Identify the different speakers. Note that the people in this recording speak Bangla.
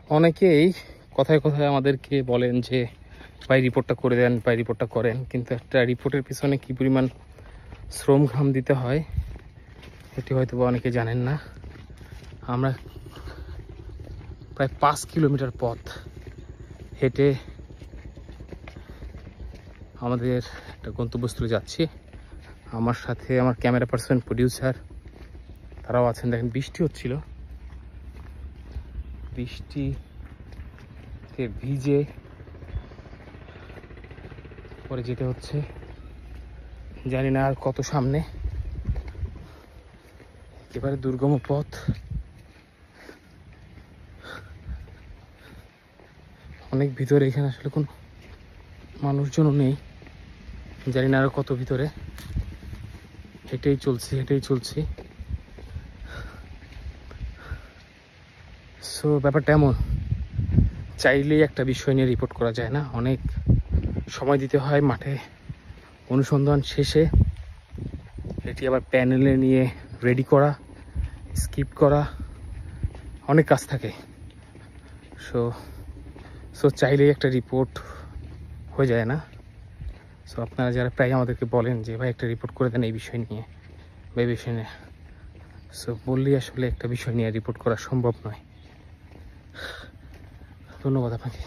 Speaker 1: অনেকেই কথায় কথায় আমাদেরকে বলেন যে ভাই রিপোর্টটা করে দেন, ভাই রিপোর্টটা করেন, কিন্তু একটা রিপোর্টের পিছনে কী পরিমাণ শ্রম ঘাম দিতে হয় এটি হয়তো বা অনেকে জানেন না। আমরা প্রায় 5 কিলোমিটার পথ হেঁটে আমাদের একটা গন্তব্যস্থলে যাচ্ছি। আমার সাথে আমার ক্যামেরা পার্সন, প্রডিউসার তারাও আছেন। দেখেন বৃষ্টি হচ্ছিল, বৃষ্টিতে ভিজে পরে যেতে হচ্ছে। জানি না আর কত সামনে, একেবারে দুর্গম পথ। অনেক ভিতরে, এখানে আসলে কোনো মানুষজনও নেই। জানি না আর কত ভিতরে। হেঁটেই চলছি। সো ব্যাপারটা এমন, চাইলেই একটা বিষয় নিয়ে রিপোর্ট করা যায় না, অনেক সময় দিতে হয়। মাঠে অনুসন্ধান শেষে এটি আবার প্যানেলে নিয়ে রেডি করা, স্ক্রিপ্ট করা, অনেক কাজ থাকে। সো চাইলেই একটা রিপোর্ট হয়ে যায় না। সো আপনারা যারা প্রায় আমাদেরকে বলেন যে ভাই একটা রিপোর্ট করে দেন এই বিষয় নিয়ে বা এই বিষয় নিয়ে, সো বললেই আসলে একটা বিষয় নিয়ে রিপোর্ট করা সম্ভব নয়। ধন্যবাদ আপনাকে।